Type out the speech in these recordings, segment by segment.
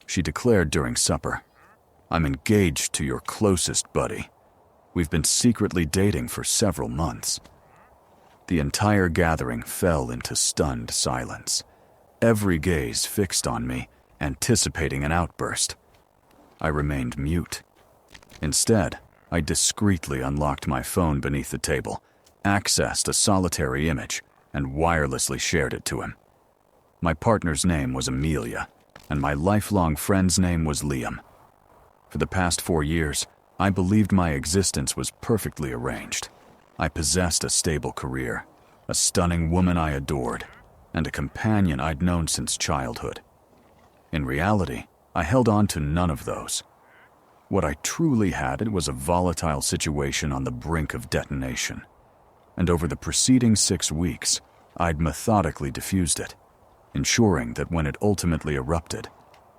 she declared during supper. "I'm engaged to your closest buddy. We've been secretly dating for several months." The entire gathering fell into stunned silence, every gaze fixed on me, anticipating an outburst. I remained mute. Instead, I discreetly unlocked my phone beneath the table, accessed a solitary image, and wirelessly shared it to him. My partner's name was Amelia, and my lifelong friend's name was Liam. For the past 4 years, I believed my existence was perfectly arranged. I possessed a stable career, a stunning woman I adored, and a companion I'd known since childhood. In reality, I held on to none of those. What I truly had was a volatile situation on the brink of detonation. And over the preceding 6 weeks, I'd methodically diffused it, ensuring that when it ultimately erupted,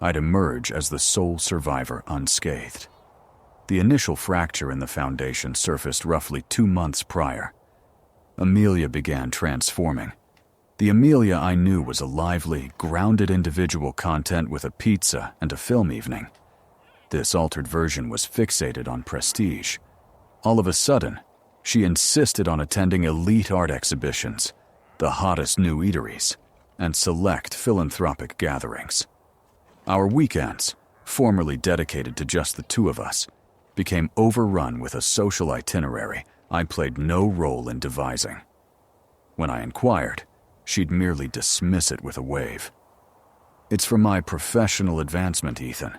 I'd emerge as the sole survivor unscathed. The initial fracture in the foundation surfaced roughly 2 months prior. Amelia began transforming. The Amelia I knew was a lively, grounded individual content with a pizza and a film evening. This altered version was fixated on prestige. All of a sudden, she insisted on attending elite art exhibitions, the hottest new eateries, and select philanthropic gatherings. Our weekends, formerly dedicated to just the two of us, became overrun with a social itinerary I played no role in devising. When I inquired, she'd merely dismiss it with a wave. "It's for my professional advancement, Ethan.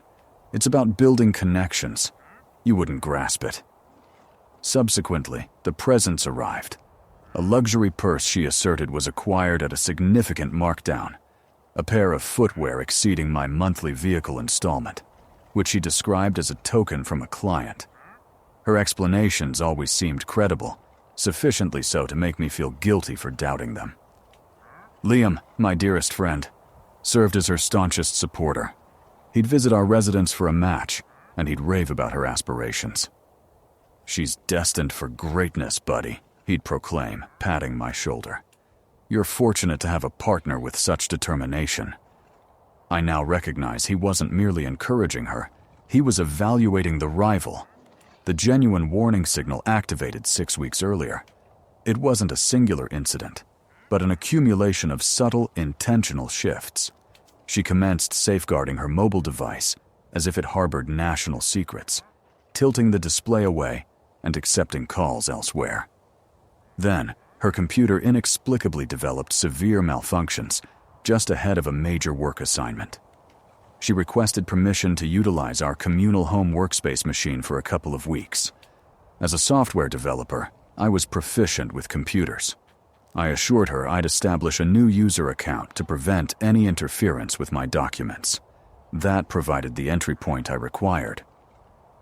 It's about building connections. You wouldn't grasp it." Subsequently, the presents arrived. A luxury purse she asserted was acquired at a significant markdown, a pair of footwear exceeding my monthly vehicle installment, which she described as a token from a client. Her explanations always seemed credible, sufficiently so to make me feel guilty for doubting them. Liam, my dearest friend, served as her staunchest supporter. He'd visit our residence for a match, and he'd rave about her aspirations. "She's destined for greatness, buddy," he'd proclaim, patting my shoulder. "You're fortunate to have a partner with such determination." I now recognize he wasn't merely encouraging her, he was evaluating the rival. The genuine warning signal activated 6 weeks earlier. It wasn't a singular incident, but an accumulation of subtle, intentional shifts. She commenced safeguarding her mobile device as if it harbored national secrets, tilting the display away and accepting calls elsewhere. Then, her computer inexplicably developed severe malfunctions just ahead of a major work assignment. She requested permission to utilize our communal home workspace machine for a couple of weeks. As a software developer, I was proficient with computers. I assured her I'd establish a new user account to prevent any interference with my documents. That provided the entry point I required.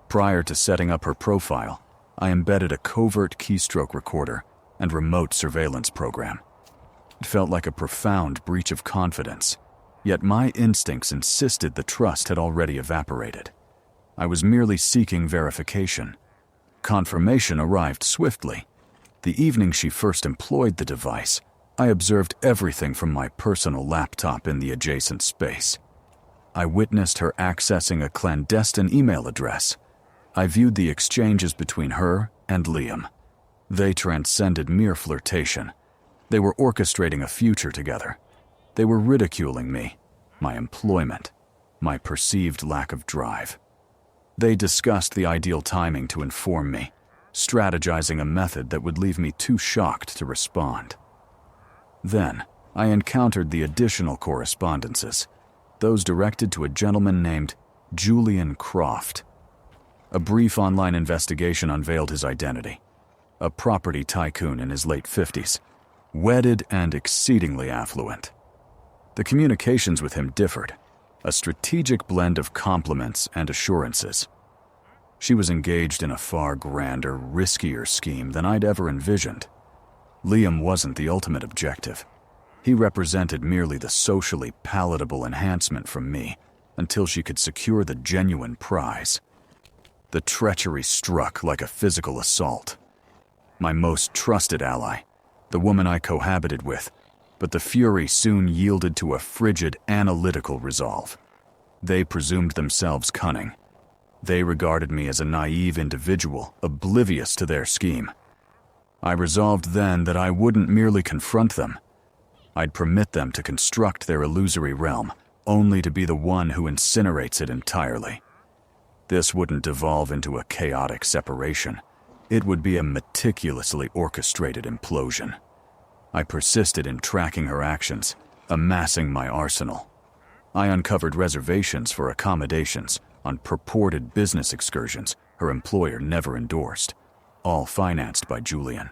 Prior to setting up her profile, I embedded a covert keystroke recorder and remote surveillance program. It felt like a profound breach of confidence, yet my instincts insisted the trust had already evaporated. I was merely seeking verification. Confirmation arrived swiftly. The evening she first employed the device, I observed everything from my personal laptop in the adjacent space. I witnessed her accessing a clandestine email address. I viewed the exchanges between her and Liam. They transcended mere flirtation. They were orchestrating a future together. They were ridiculing me, my employment, my perceived lack of drive. They discussed the ideal timing to inform me, strategizing a method that would leave me too shocked to respond. Then, I encountered the additional correspondences, those directed to a gentleman named Julian Croft. A brief online investigation unveiled his identity. A property tycoon in his late 50s, wedded and exceedingly affluent. The communications with him differed, a strategic blend of compliments and assurances. She was engaged in a far grander, riskier scheme than I'd ever envisioned. Liam wasn't the ultimate objective. He represented merely the socially palatable enhancement from me until she could secure the genuine prize. The treachery struck like a physical assault. My most trusted ally, the woman I cohabited with, but the fury soon yielded to a frigid, analytical resolve. They presumed themselves cunning. They regarded me as a naive individual, oblivious to their scheme. I resolved then that I wouldn't merely confront them. I'd permit them to construct their illusory realm, only to be the one who incinerates it entirely. This wouldn't devolve into a chaotic separation. It would be a meticulously orchestrated implosion. I persisted in tracking her actions, amassing my arsenal. I uncovered reservations for accommodations on purported business excursions her employer never endorsed, all financed by Julian.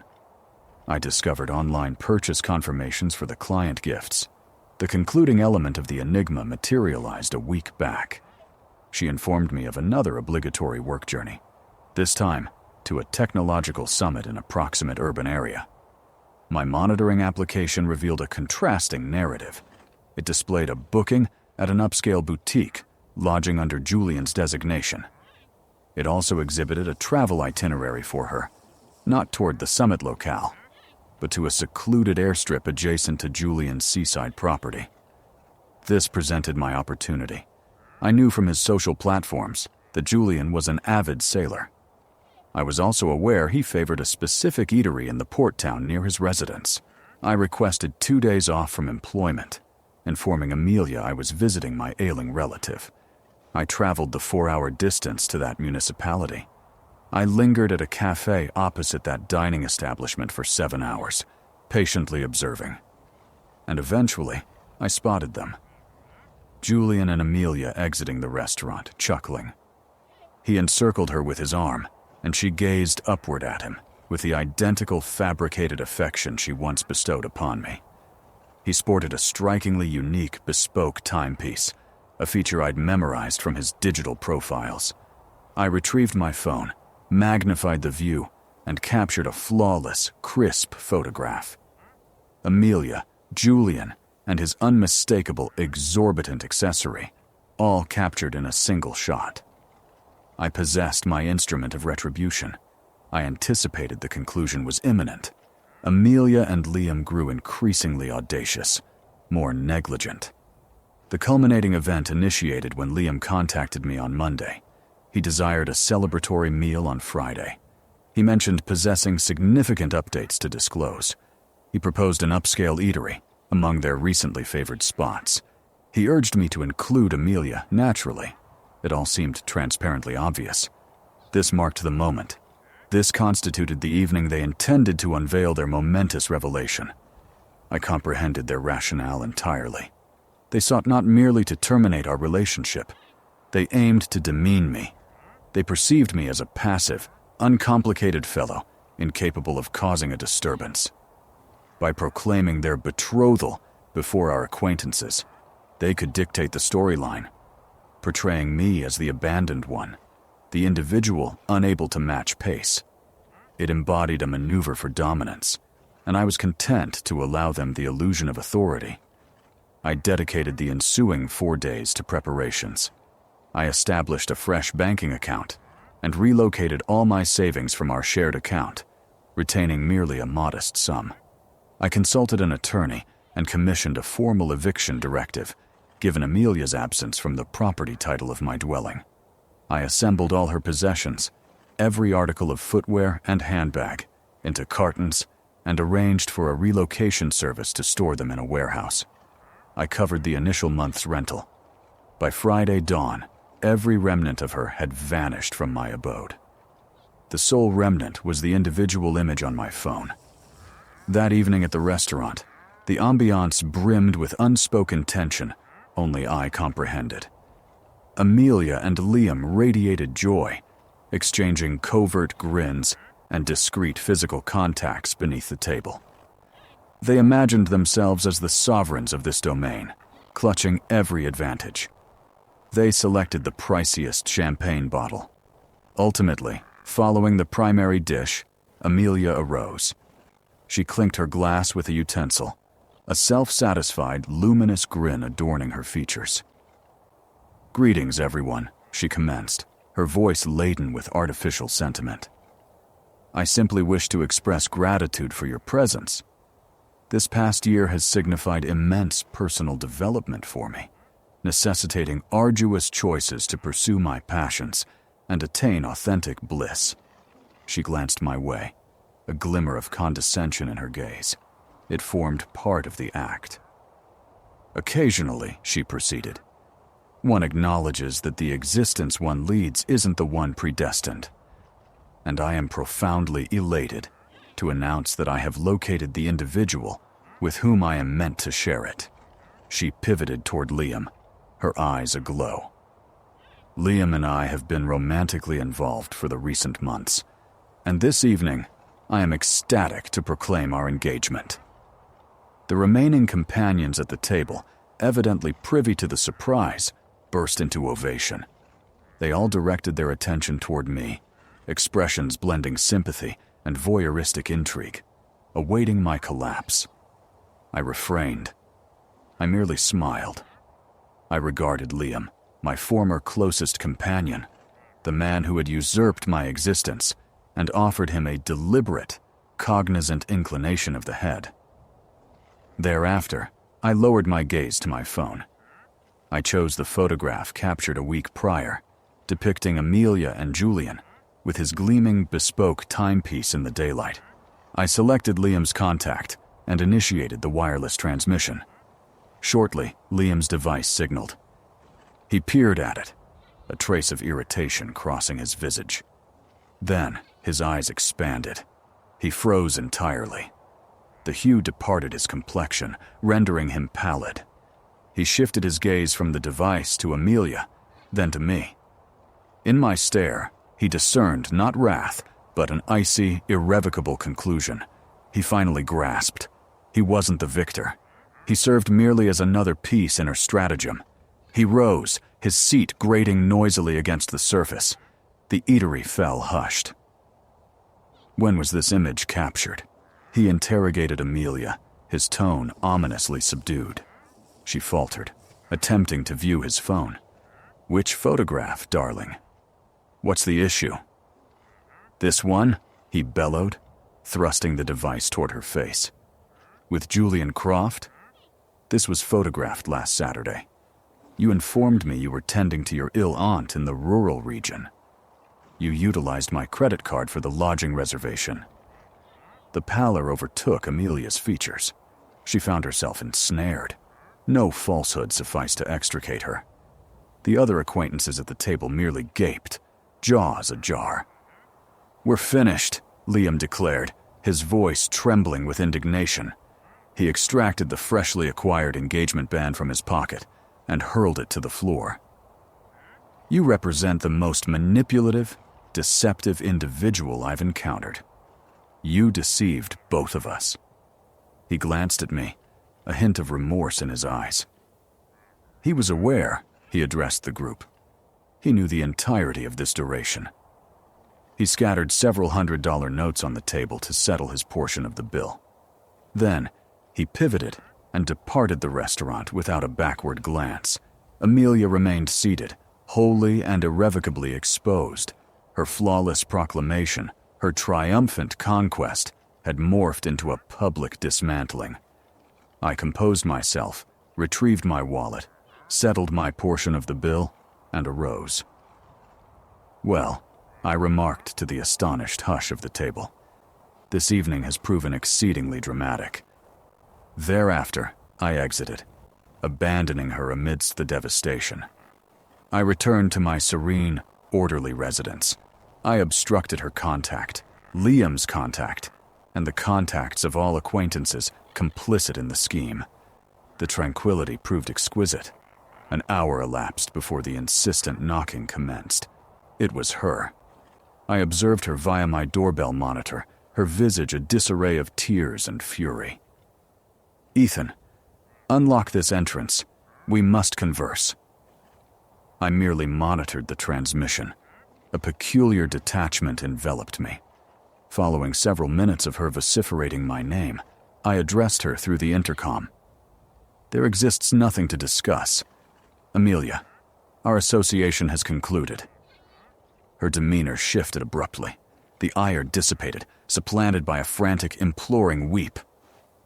I discovered online purchase confirmations for the client gifts. The concluding element of the enigma materialized a week back. She informed me of another obligatory work journey, this time to a technological summit in a proximate urban area. My monitoring application revealed a contrasting narrative. It displayed a booking at an upscale boutique, lodging under Julian's designation. It also exhibited a travel itinerary for her, not toward the summit locale, but to a secluded airstrip adjacent to Julian's seaside property. This presented my opportunity. I knew from his social platforms that Julian was an avid sailor. I was also aware he favored a specific eatery in the port town near his residence. I requested 2 days off from employment, informing Amelia I was visiting my ailing relative. I traveled the 4-hour distance to that municipality. I lingered at a cafe opposite that dining establishment for 7 hours, patiently observing. And eventually, I spotted them. Julian and Amelia exiting the restaurant, chuckling. He encircled her with his arm, and she gazed upward at him with the identical fabricated affection she once bestowed upon me. He sported a strikingly unique, bespoke timepiece, a feature I'd memorized from his digital profiles. I retrieved my phone, magnified the view, and captured a flawless, crisp photograph. Amelia, Julian, and his unmistakable, exorbitant accessory, all captured in a single shot. I possessed my instrument of retribution. I anticipated the conclusion was imminent. Amelia and Liam grew increasingly audacious, more negligent. The culminating event initiated when Liam contacted me on Monday. He desired a celebratory meal on Friday. He mentioned possessing significant updates to disclose. He proposed an upscale eatery among their recently favored spots. He urged me to include Amelia, naturally. It all seemed transparently obvious. This marked the moment. This constituted the evening they intended to unveil their momentous revelation. I comprehended their rationale entirely. They sought not merely to terminate our relationship. They aimed to demean me. They perceived me as a passive, uncomplicated fellow, incapable of causing a disturbance. By proclaiming their betrothal before our acquaintances, they could dictate the storyline, portraying me as the abandoned one, the individual unable to match pace. It embodied a maneuver for dominance, and I was content to allow them the illusion of authority. I dedicated the ensuing 4 days to preparations. I established a fresh banking account and relocated all my savings from our shared account, retaining merely a modest sum. I consulted an attorney and commissioned a formal eviction directive, given Amelia's absence from the property title of my dwelling. I assembled all her possessions, every article of footwear and handbag, into cartons and arranged for a relocation service to store them in a warehouse. I covered the initial month's rental. By Friday dawn, every remnant of her had vanished from my abode. The sole remnant was the individual image on my phone. That evening at the restaurant, the ambiance brimmed with unspoken tension only I comprehended. Amelia and Liam radiated joy, exchanging covert grins and discreet physical contacts beneath the table. They imagined themselves as the sovereigns of this domain, clutching every advantage. They selected the priciest champagne bottle. Ultimately, following the primary dish, Amelia arose. She clinked her glass with a utensil, a self-satisfied, luminous grin adorning her features. "Greetings, everyone," she commenced, her voice laden with artificial sentiment. "I simply wish to express gratitude for your presence. This past year has signified immense personal development for me, necessitating arduous choices to pursue my passions and attain authentic bliss. She glanced my way, a glimmer of condescension in her gaze. It formed part of the act. Occasionally, she proceeded, one acknowledges that the existence one leads isn't the one predestined. And I am profoundly elated to announce that I have located the individual with whom I am meant to share it. She pivoted toward Liam, her eyes aglow. Liam and I have been romantically involved for the recent months, and this evening I am ecstatic to proclaim our engagement. The remaining companions at the table, evidently privy to the surprise, burst into ovation. They all directed their attention toward me, expressions blending sympathy and voyeuristic intrigue, awaiting my collapse. I refrained. I merely smiled. I regarded Liam, my former closest companion, the man who had usurped my existence, and offered him a deliberate, cognizant inclination of the head. Thereafter, I lowered my gaze to my phone. I chose the photograph captured a week prior, depicting Amelia and Julian, with his gleaming, bespoke timepiece in the daylight. I selected Liam's contact and initiated the wireless transmission. Shortly, Liam's device signaled. He peered at it, a trace of irritation crossing his visage. Then, his eyes expanded. He froze entirely. The hue departed his complexion, rendering him pallid. He shifted his gaze from the device to Amelia, then to me. In my stare, he discerned not wrath, but an icy, irrevocable conclusion. He finally grasped. He wasn't the victor. He served merely as another piece in her stratagem. He rose, his seat grating noisily against the surface. The eatery fell hushed. When was this image captured? He interrogated Amelia, his tone ominously subdued. She faltered, attempting to view his phone. Which photograph, darling? What's the issue? This one? He bellowed, thrusting the device toward her face. With Julian Croft? This was photographed last Saturday. You informed me you were tending to your ill aunt in the rural region. You utilized my credit card for the lodging reservation. The pallor overtook Amelia's features. She found herself ensnared. No falsehood sufficed to extricate her. The other acquaintances at the table merely gaped, jaws ajar. "We're finished," Liam declared, his voice trembling with indignation. He extracted the freshly acquired engagement band from his pocket and hurled it to the floor. "You represent the most manipulative, deceptive individual I've encountered. You deceived both of us." He glanced at me, a hint of remorse in his eyes. He was aware, he addressed the group. He knew the entirety of this duration. He scattered several $100 notes on the table to settle his portion of the bill. Then, he pivoted and departed the restaurant without a backward glance. Amelia remained seated, wholly and irrevocably exposed. Her flawless proclamation, her triumphant conquest, had morphed into a public dismantling. I composed myself, retrieved my wallet, settled my portion of the bill, and arose. "Well," I remarked to the astonished hush of the table, "this evening has proven exceedingly dramatic." Thereafter, I exited, abandoning her amidst the devastation. I returned to my serene, orderly residence. I obstructed her contact, Liam's contact, and the contacts of all acquaintances complicit in the scheme. The tranquility proved exquisite. An hour elapsed before the insistent knocking commenced. It was her. I observed her via my doorbell monitor, her visage a disarray of tears and fury. "Ethan, unlock this entrance. We must converse." I merely monitored the transmission. A peculiar detachment enveloped me. Following several minutes of her vociferating my name, I addressed her through the intercom. "There exists nothing to discuss. Amelia, our association has concluded." Her demeanor shifted abruptly. The ire dissipated, supplanted by a frantic, imploring weep.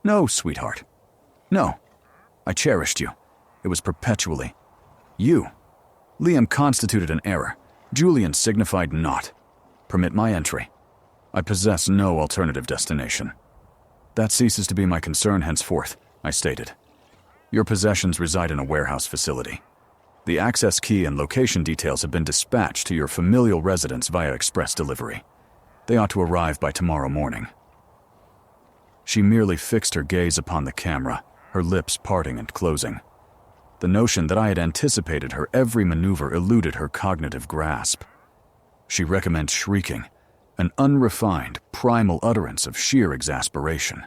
"No, sweetheart. No. I cherished you. It was perpetually, You. Liam constituted an error. Julian signified not. Permit my entry. I possess no alternative destination. That ceases to be my concern henceforth, I stated. Your possessions reside in a warehouse facility. The access key and location details have been dispatched to your familial residence via express delivery. They ought to arrive by tomorrow morning. She merely fixed her gaze upon the camera, her lips parting and closing. The notion that I had anticipated her every maneuver eluded her cognitive grasp. She recommenced shrieking, an unrefined, primal utterance of sheer exasperation.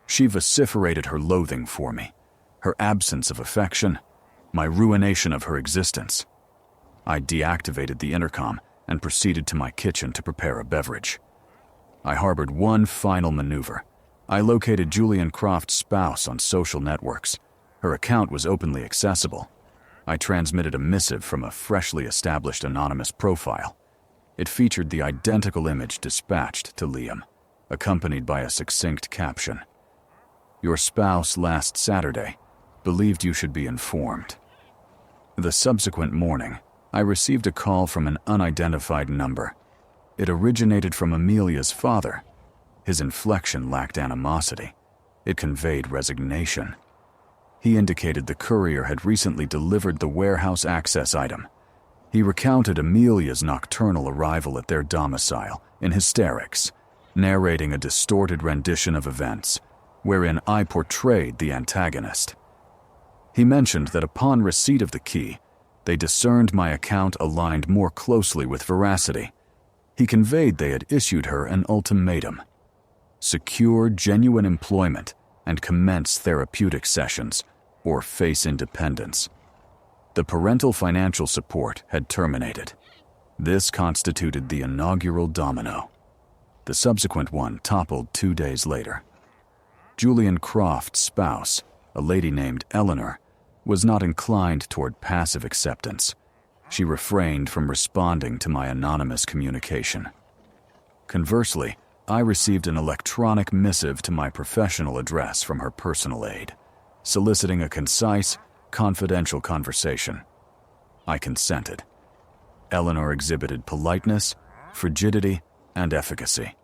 She vociferated her loathing for me, her absence of affection, my ruination of her existence. I deactivated the intercom and proceeded to my kitchen to prepare a beverage. I harbored one final maneuver. I located Julian Croft's spouse on social networks. Her account was openly accessible. I transmitted a missive from a freshly established anonymous profile. It featured the identical image dispatched to Liam, accompanied by a succinct caption. Your spouse last Saturday believed you should be informed. The subsequent morning, I received a call from an unidentified number. It originated from Amelia's father. His inflection lacked animosity. It conveyed resignation. He indicated the courier had recently delivered the warehouse access item. He recounted Amelia's nocturnal arrival at their domicile in hysterics, narrating a distorted rendition of events, wherein I portrayed the antagonist. He mentioned that upon receipt of the key, they discerned my account aligned more closely with veracity. He conveyed they had issued her an ultimatum: secure genuine employment and commence therapeutic sessions, or face independence. The parental financial support had terminated. This constituted the inaugural domino. The subsequent one toppled 2 days later. Julian Croft's spouse, a lady named Eleanor, was not inclined toward passive acceptance. She refrained from responding to my anonymous communication. Conversely, I received an electronic missive to my professional address from her personal aide, soliciting a concise, confidential conversation. I consented. Eleanor exhibited politeness, frigidity, and efficacy.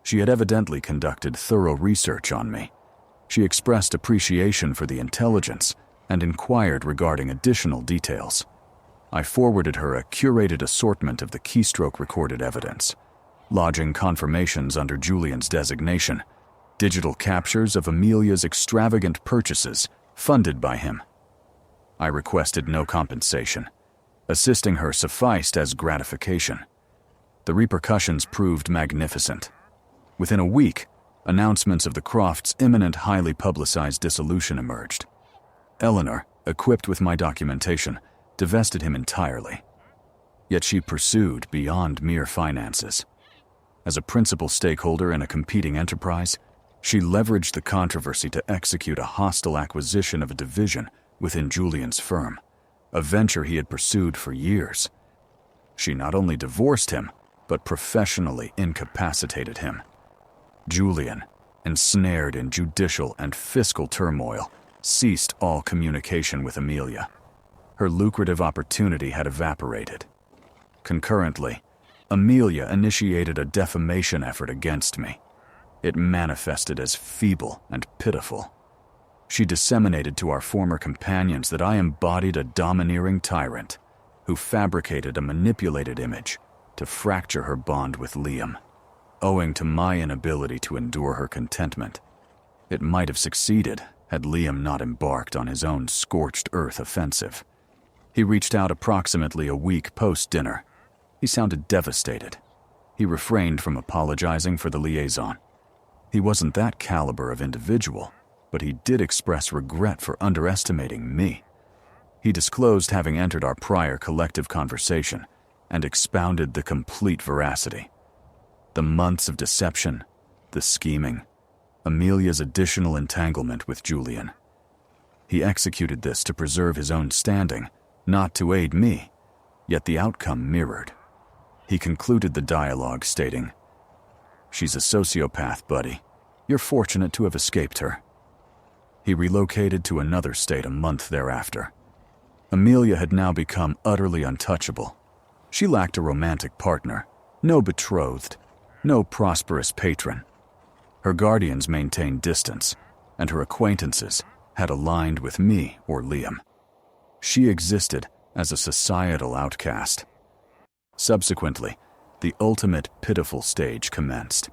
She had evidently conducted thorough research on me. She expressed appreciation for the intelligence and inquired regarding additional details. I forwarded her a curated assortment of the keystroke-recorded evidence, lodging confirmations under Julian's designation, digital captures of Amelia's extravagant purchases funded by him. I requested no compensation. Assisting her sufficed as gratification. The repercussions proved magnificent. Within a week, announcements of the Crofts' imminent, highly publicized dissolution emerged. Eleanor, equipped with my documentation, divested him entirely. Yet she pursued beyond mere finances. As a principal stakeholder in a competing enterprise, she leveraged the controversy to execute a hostile acquisition of a division within Julian's firm, a venture he had pursued for years. She not only divorced him, but professionally incapacitated him. Julian, ensnared in judicial and fiscal turmoil, ceased all communication with Amelia. Her lucrative opportunity had evaporated. Concurrently, Amelia initiated a defamation effort against me. It manifested as feeble and pitiful. She disseminated to our former companions that I embodied a domineering tyrant who fabricated a manipulated image to fracture her bond with Liam, owing to my inability to endure her contentment. It might have succeeded had Liam not embarked on his own scorched earth offensive. He reached out approximately a week post-dinner. He sounded devastated. He refrained from apologizing for the liaison. He wasn't that caliber of individual, but he did express regret for underestimating me. He disclosed having entered our prior collective conversation and expounded the complete veracity. The months of deception, the scheming, Amelia's additional entanglement with Julian. He executed this to preserve his own standing, not to aid me, yet the outcome mirrored. He concluded the dialogue stating, "She's a sociopath, buddy. You're fortunate to have escaped her." He relocated to another state a month thereafter. Amelia had now become utterly untouchable. She lacked a romantic partner, no betrothed, no prosperous patron. Her guardians maintained distance, and her acquaintances had aligned with me or Liam. She existed as a societal outcast. Subsequently, the ultimate pitiful stage commenced.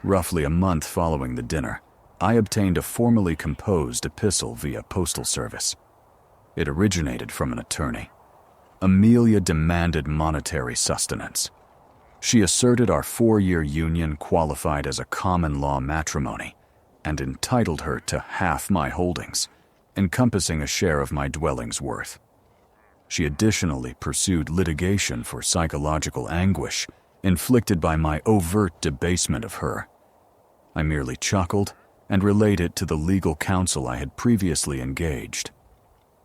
Roughly a month following the dinner, I obtained a formally composed epistle via postal service. It originated from an attorney. Amelia demanded monetary sustenance. She asserted our 4-year union qualified as a common law matrimony and entitled her to half my holdings, encompassing a share of my dwelling's worth. She additionally pursued litigation for psychological anguish inflicted by my overt debasement of her. I merely chuckled and relayed it to the legal counsel I had previously engaged.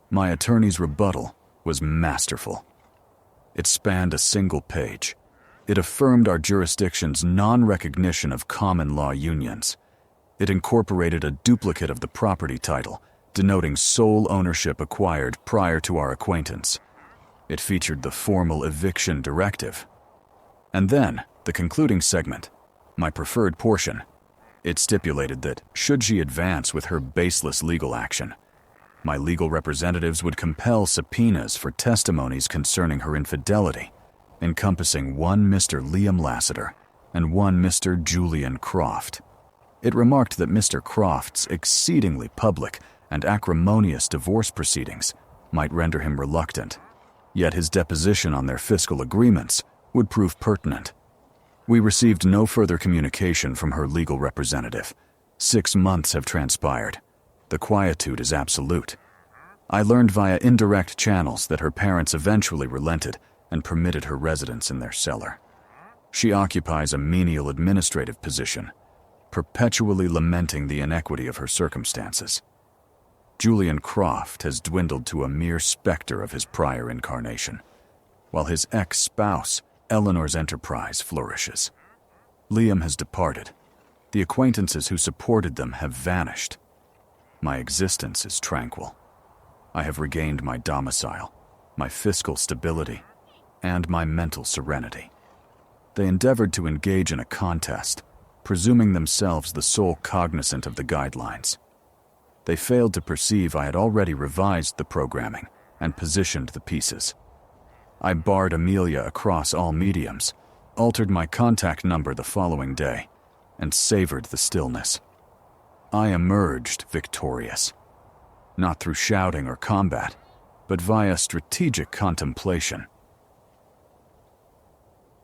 My attorney's rebuttal was masterful. It spanned a single page. It affirmed our jurisdiction's non-recognition of common law unions. It incorporated a duplicate of the property title, denoting sole ownership acquired prior to our acquaintance. It featured the formal eviction directive. And then, the concluding segment, my preferred portion. It stipulated that, should she advance with her baseless legal action, my legal representatives would compel subpoenas for testimonies concerning her infidelity, encompassing one Mr. Liam Lassiter and one Mr. Julian Croft. It remarked that Mr. Croft's exceedingly public and acrimonious divorce proceedings might render him reluctant, yet his deposition on their fiscal agreements would prove pertinent. We received no further communication from her legal representative. 6 months have transpired. The quietude is absolute. I learned via indirect channels that her parents eventually relented and permitted her residence in their cellar. She occupies a menial administrative position, perpetually lamenting the inequity of her circumstances. Julian Croft has dwindled to a mere specter of his prior incarnation, while his ex-spouse, Eleanor's enterprise, flourishes. Liam has departed. The acquaintances who supported them have vanished. My existence is tranquil. I have regained my domicile, my fiscal stability, and my mental serenity. They endeavored to engage in a contest, presuming themselves the sole cognizant of the guidelines. They failed to perceive I had already revised the programming and positioned the pieces. I barred Amelia across all mediums, altered my contact number the following day, and savored the stillness. I emerged victorious, not through shouting or combat, but via strategic contemplation